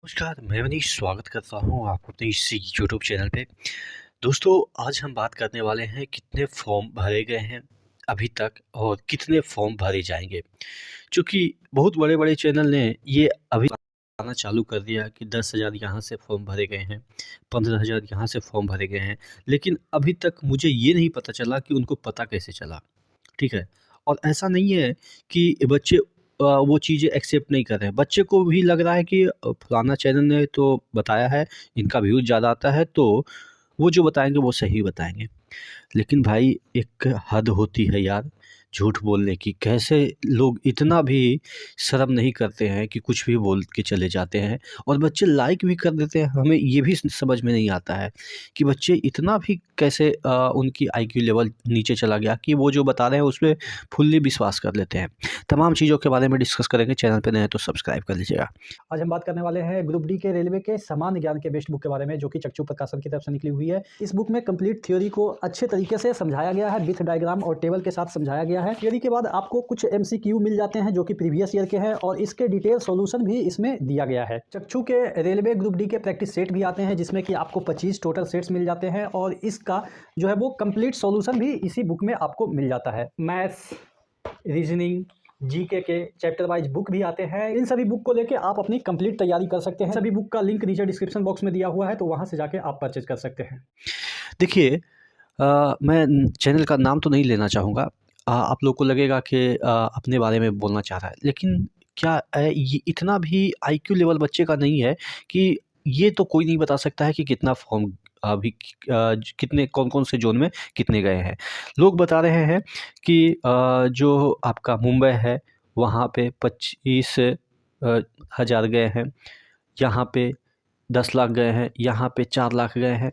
नमस्कार, मैं मनीष स्वागत करता हूँ आपको अपने इस यूट्यूब चैनल पे। दोस्तों, आज हम बात करने वाले हैं कितने फॉर्म भरे गए हैं अभी तक और कितने फॉर्म भरे जाएँगे। चूँकि बहुत बड़े-बड़े चैनल ने ये अभी बताना चालू कर दिया कि 10,000 यहाँ से फॉर्म भरे गए हैं, 15,000 यहाँ से फॉर्म भरे गए हैं। लेकिन अभी तक मुझे ये नहीं पता चला कि उनको पता कैसे चला, ठीक है? और ऐसा नहीं है कि बच्चे वो चीज़ें एक्सेप्ट नहीं कर रहे हैं। बच्चे को भी लग रहा है कि फलाना चैनल ने तो बताया है, इनका व्यूज़ ज़्यादा आता है तो वो जो बताएँगे वो सही बताएँगे। लेकिन भाई एक हद होती है यार झूठ बोलने की। कैसे लोग इतना भी शर्म नहीं करते हैं कि कुछ भी बोल के चले जाते हैं और बच्चे लाइक भी कर देते हैं। हमें ये भी समझ में नहीं आता है कि बच्चे इतना भी कैसे उनकी आईक्यू लेवल नीचे चला गया कि वो जो बता रहे हैं उस पे फुल्ली विश्वास कर लेते हैं। तमाम चीज़ों के बारे में डिस्कस करेंगे। चैनल पे नए हैं तो सब्सक्राइब कर लीजिएगा। आज हम बात करने वाले हैं ग्रुप डी के रेलवे के सामान्य ज्ञान के बेस्ट बुक के बारे में, जो कि चक्षु प्रकाशन की तरफ से निकली हुई है। इस बुक में कंप्लीट थ्योरी को अच्छे तरीके से समझाया गया है, विथ डायग्राम और टेबल के साथ समझाया गया है। थ्योरी के बाद आपको कुछ एमसीक्यू मिल जाते हैं जो कि प्रीवियस ईयर के हैं, और इसके डिटेल सॉल्यूशन भी इसमें दिया गया है। चक्षु के रेलवे ग्रुप डी के प्रैक्टिस सेट भी आते हैं, जिसमें कि आपको 25 टोटल सेट्स मिल जाते हैं, और इसका जो है वो कंप्लीट सॉल्यूशन भी इसी बुक में आपको मिल जाता है। मैथ्स, रीजनिंग, जीके के चैप्टर वाइज बुक भी आते हैं। इन सभी बुक को लेके आप अपनी कंप्लीट तैयारी कर सकते हैं। सभी बुक का लिंक नीचे डिस्क्रिप्शन बॉक्स में दिया हुआ है, तो वहां से जाके आप परचेज कर सकते हैं। देखिए, मैं चैनल का नाम तो नहीं लेना चाहूँगा। आप लोग को लगेगा कि अपने बारे में बोलना चाह रहा है, लेकिन क्या ये इतना भी आईक्यू लेवल बच्चे का नहीं है कि ये तो कोई नहीं बता सकता है कि कितना फॉर्म अभी कितने कौन-कौन से ज़ोन में कितने गए हैं। लोग बता रहे हैं कि जो आपका मुंबई है, वहाँ पे 25 हज़ार गए हैं, यहाँ पे 10 लाख गए हैं, यहाँ पे 4 लाख गए हैं।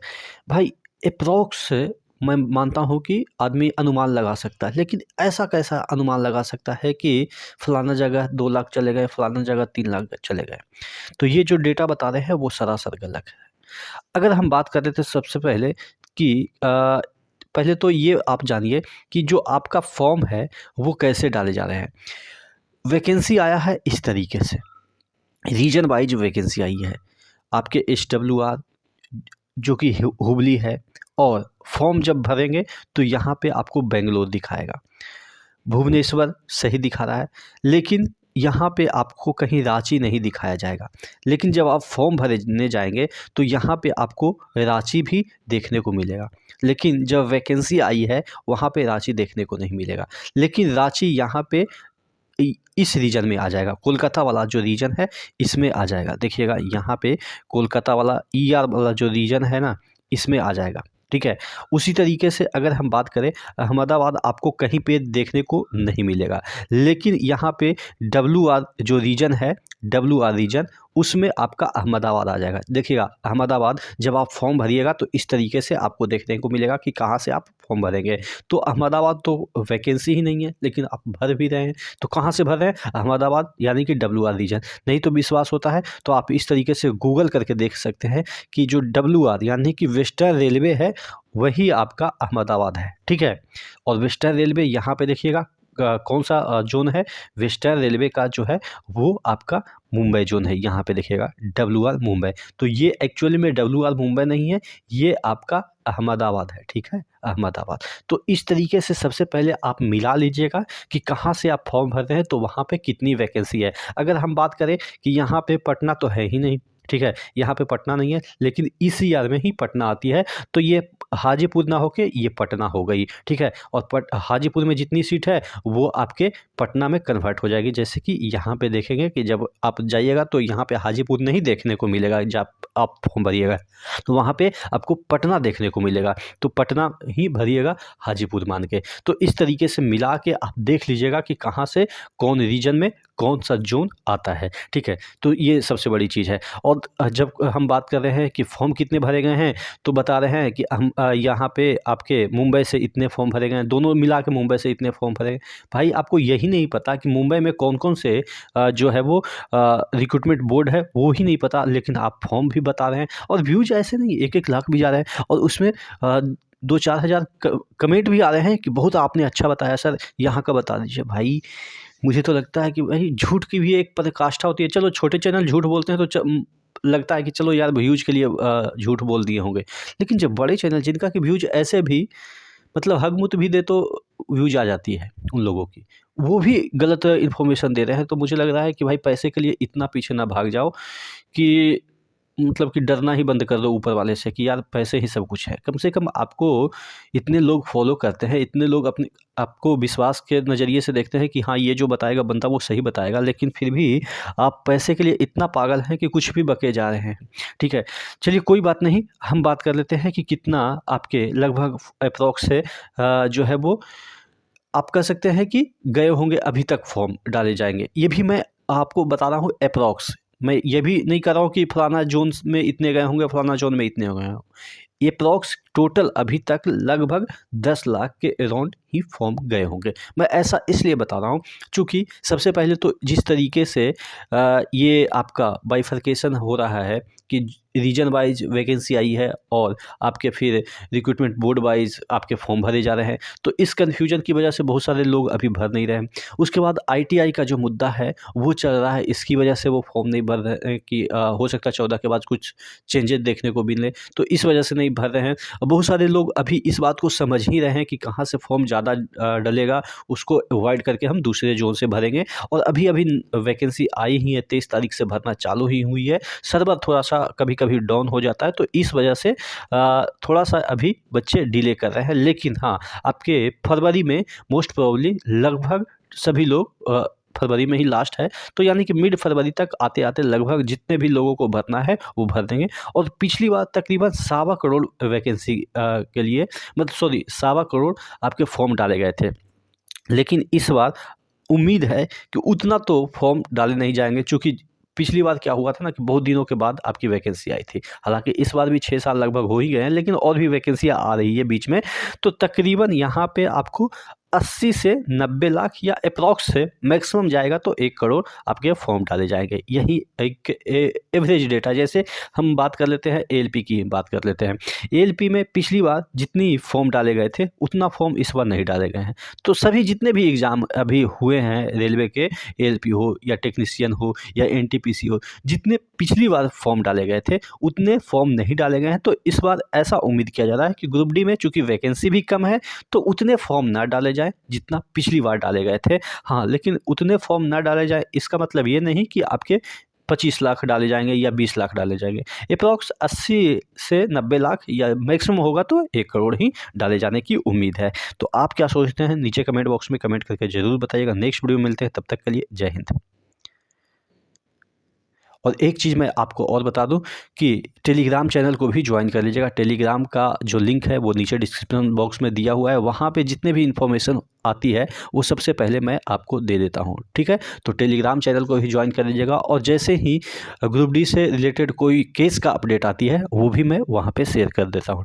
भाई एप्रॉक्स मैं मानता हूँ कि आदमी अनुमान लगा सकता है, लेकिन ऐसा कैसा अनुमान लगा सकता है कि फलाना जगह 2 लाख चले गए, फलाना जगह 3 लाख चले गए। तो ये जो डेटा बता रहे हैं वो सरासर गलत है। अगर हम बात कर रहे थे सबसे पहले कि पहले तो ये आप जानिए कि जो आपका फॉर्म है वो कैसे डाले जा रहे हैं। वैकेंसी आया है इस तरीके से, रीजन वाइज वैकेंसी आई है। आपके एसडब्ल्यूआर जो कि हुबली है, और फॉर्म जब भरेंगे तो यहाँ पे आपको बेंगलोर दिखाएगा, भुवनेश्वर सही दिखा रहा है, लेकिन यहाँ पे आपको कहीं रांची नहीं दिखाया जाएगा। लेकिन जब आप फॉर्म भरने जाएंगे तो यहाँ पे आपको रांची भी देखने को मिलेगा, लेकिन जब वैकेंसी आई है वहाँ पे रांची देखने को नहीं मिलेगा। लेकिन रांची यहाँ पे इस रीजन में आ जाएगा, कोलकाता वाला जो रीजन है इसमें आ जाएगा। देखिएगा यहाँ पे कोलकाता वाला ईआर वाला जो रीजन है ना, इसमें आ जाएगा, ठीक है। उसी तरीके से अगर हम बात करें, अहमदाबाद आपको कहीं पे देखने को नहीं मिलेगा, लेकिन यहाँ पे डब्ल्यूआर जो रीजन है, डब्ल्यूआर रीजन, उसमें आपका अहमदाबाद आ जाएगा। देखिएगा अहमदाबाद जब आप फॉर्म भरिएगा तो इस तरीके से आपको देखने को मिलेगा कि कहाँ से आप फॉर्म भरेंगे। तो अहमदाबाद तो वैकेंसी ही नहीं है, लेकिन आप भर भी रहे हैं, तो कहाँ से भर रहे हैं? अहमदाबाद, यानी कि डब्ल्यूआर रीजन। नहीं तो विश्वास होता है तो आप इस तरीके से गूगल करके देख सकते हैं कि जो डब्ल्यूआर यानी कि वेस्टर्न रेलवे है, वही आपका अहमदाबाद है, ठीक है। और वेस्टर्न रेलवे यहाँ पे देखिएगा कौन सा जोन है, वेस्टर्न रेलवे का जो है वो आपका मुंबई जोन है। यहाँ पे देखिएगा डब्ल्यूआर मुंबई, तो ये एक्चुअली में डब्ल्यूआर मुंबई नहीं है, ये आपका अहमदाबाद है, ठीक है, अहमदाबाद। तो इस तरीके से सबसे पहले आप मिला लीजिएगा कि कहाँ से आप फॉर्म भर रहे हैं, तो वहाँ पे कितनी वैकेंसी है। अगर हम बात करें कि यहाँ पे पटना तो है ही नहीं, ठीक है, यहाँ पे पटना नहीं है, लेकिन इस ईयर में ही पटना आती है, तो ये हाजीपुर ना होके ये पटना हो गई, ठीक है। और हाजीपुर में जितनी सीट है वो आपके पटना में कन्वर्ट हो जाएगी। जैसे कि यहाँ पे देखेंगे कि जब आप जाइएगा तो यहाँ पे हाजीपुर नहीं देखने को मिलेगा, जब आप फॉर्म भरिएगा तो वहाँ पे आपको पटना देखने को मिलेगा, तो पटना ही भरिएगा हाजीपुर मान के। तो इस तरीके से मिला के आप देख लीजिएगा कि कहाँ से कौन रीजन में कौन सा जोन आता है, ठीक है। तो ये सबसे बड़ी चीज़ है। और जब हम बात कर रहे हैं कि फॉर्म कितने भरे गए हैं, तो बता रहे हैं कि हम यहाँ पे आपके मुंबई से इतने फॉर्म भरे गए हैं, दोनों मिला के मुंबई से इतने फॉर्म भरे गए। भाई आपको यही नहीं पता कि मुंबई में कौन-कौन से जो है वो रिक्रूटमेंट बोर्ड है, वो ही नहीं पता, लेकिन आप फॉर्म भी बता रहे हैं। और व्यूज़ ऐसे नहीं 1-1 लाख भी जा रहे हैं, और उसमें 2-4 हज़ार कमेंट भी आ रहे हैं कि बहुत आपने अच्छा बताया सर, यहाँ का बता दीजिए। भाई मुझे तो लगता है कि भाई झूठ की भी एक पराकाष्ठा होती है। चलो छोटे चैनल झूठ बोलते हैं तो लगता है कि चलो यार व्यूज़ के लिए झूठ बोल दिए होंगे। लेकिन जब बड़े चैनल जिनका कि व्यूज़ ऐसे भी मतलब हग-मुत भी दे तो व्यूज़ आ जाती है उन लोगों की, वो भी गलत इन्फॉर्मेशन दे रहे हैं, तो मुझे लग रहा है कि भाई पैसे के लिए इतना पीछे ना भाग जाओ कि मतलब कि डरना ही बंद कर दो ऊपर वाले से कि यार पैसे ही सब कुछ है। कम से कम आपको इतने लोग फ़ॉलो करते हैं, इतने लोग अपने आपको विश्वास के नज़रिए से देखते हैं कि हाँ, ये जो बताएगा बंदा वो सही बताएगा, लेकिन फिर भी आप पैसे के लिए इतना पागल हैं कि कुछ भी बके जा रहे हैं। ठीक है? चलिए कोई बात नहीं, हम बात कर लेते हैं कि कितना आपके लगभग एप्रॉक्स से जो है वो आप कह सकते हैं कि गए होंगे अभी तक फॉर्म डाले जाएँगे। ये भी मैं आपको बता रहा हूँ एप्रॉक्स। मैं ये भी नहीं कह रहा हूँ कि फलाना ज़ोन्स में इतने गए होंगे, फलाना ज़ोन में इतने हो गए हों। एप्रॉक्स टोटल अभी तक लगभग 10 लाख के अराउंड ही फॉर्म गए होंगे। मैं ऐसा इसलिए बता रहा हूँ चूँकि सबसे पहले तो जिस तरीके से ये आपका बाइफरकेशन हो रहा है कि रीजन वाइज़ वैकेंसी आई है और आपके फिर रिक्रूटमेंट बोर्ड वाइज़ आपके फॉर्म भरे जा रहे हैं। तो इस कन्फ्यूजन की वजह से बहुत सारे लोग अभी भर नहीं रहे हैं। उसके बाद आईटीआई का जो मुद्दा है वो चल रहा है, इसकी वजह से वो फॉर्म नहीं भर रहे हैं कि हो सकता है 14 के बाद कुछ चेंजेस देखने को मिले, तो इस वजह से नहीं भर रहे हैं। बहुत सारे लोग अभी इस बात को समझ ही रहे हैं कि कहाँ से फॉर्म ज़्यादा डलेगा, उसको अवॉइड करके हम दूसरे ज़ोन से भरेंगे। और अभी-अभी वैकेंसी आई ही है, 23 तारीख से भरना चालू ही हुई है। सर्वर थोड़ा-सा कभी-कभी डाउन हो जाता है, तो इस वजह से थोड़ा-सा अभी बच्चे डिले कर रहे हैं। लेकिन हाँ, आपके फरवरी में मोस्ट प्रोबेबली लगभग सभी लोग फरवरी में ही लास्ट है, तो यानी कि मिड फरवरी तक आते-आते लगभग जितने भी लोगों को भरना है, वो भर देंगे। और पिछली बार तकरीबन सवा करोड़ वैकेंसी के लिए मतलब सॉरी सवा करोड़ आपके फॉर्म डाले गए थे। लेकिन इस बार उम्मीद है कि उतना तो फॉर्म डाले नहीं जाएँगे, चूँकि पिछली बार क्या हुआ था ना कि बहुत दिनों के बाद आपकी वैकेंसी आई थी। हालाँकि इस बार भी 6 साल लगभग हो ही गए हैं, लेकिन और भी वैकेंसियाँ आ रही है बीच में। तो तकरीबन यहाँ पे आपको 80 से 90 लाख या एप्रॉक्स से मैक्सिमम जाएगा तो 1 करोड़ आपके फॉर्म डाले जाएँगे। यही एक एवरेज डेटा। जैसे हम बात कर लेते हैं एएलपी की बात कर लेते हैं। एएलपी में पिछली बार जितनी फॉर्म डाले गए थे, उतना फॉर्म इस बार नहीं डाले गए हैं। तो सभी जितने भी एग्ज़ाम अभी हुए हैं रेलवे के, एएलपी हो या टेक्नीशियन हो या एनटीपीसी हो, जितने पिछली बार फॉर्म डाले गए थे, उतने फॉर्म नहीं डाले गए हैं। तो इस बार ऐसा उम्मीद किया जा रहा है कि ग्रुप डी में चूँकि वैकेंसी भी कम है, तो उतने फॉर्म ना डाले जाएँ जितना पिछली बार डाले गए थे। हाँ, लेकिन उतने फॉर्म ना डाले जाएँ इसका मतलब ये नहीं कि आपके 25 लाख डाले जाएँगे या 20 लाख डाले जाएँगे। एप्रॉक्स 80 से 90 लाख या मैक्सिमम होगा तो 1 करोड़ ही डाले जाने की उम्मीद है। तो आप क्या सोचते हैं? नीचे कमेंट बॉक्स में कमेंट करके ज़रूर बताइएगा। नेक्स्ट वीडियो में मिलते हैं, तब तक के लिए जय हिंद। और एक चीज़ मैं आपको और बता दूं कि टेलीग्राम चैनल को भी ज्वाइन कर लीजिएगा। टेलीग्राम का जो लिंक है वो नीचे डिस्क्रिप्शन बॉक्स में दिया हुआ है। वहाँ पे जितने भी इन्फॉर्मेशन आती है वो सबसे पहले मैं आपको दे देता हूँ, ठीक है? तो टेलीग्राम चैनल को भी ज्वाइन कर लीजिएगा और जैसे ही ग्रुप डी से रिलेटेड कोई केस का अपडेट आती है वो भी मैं वहाँ पे शेयर कर देता हूँ।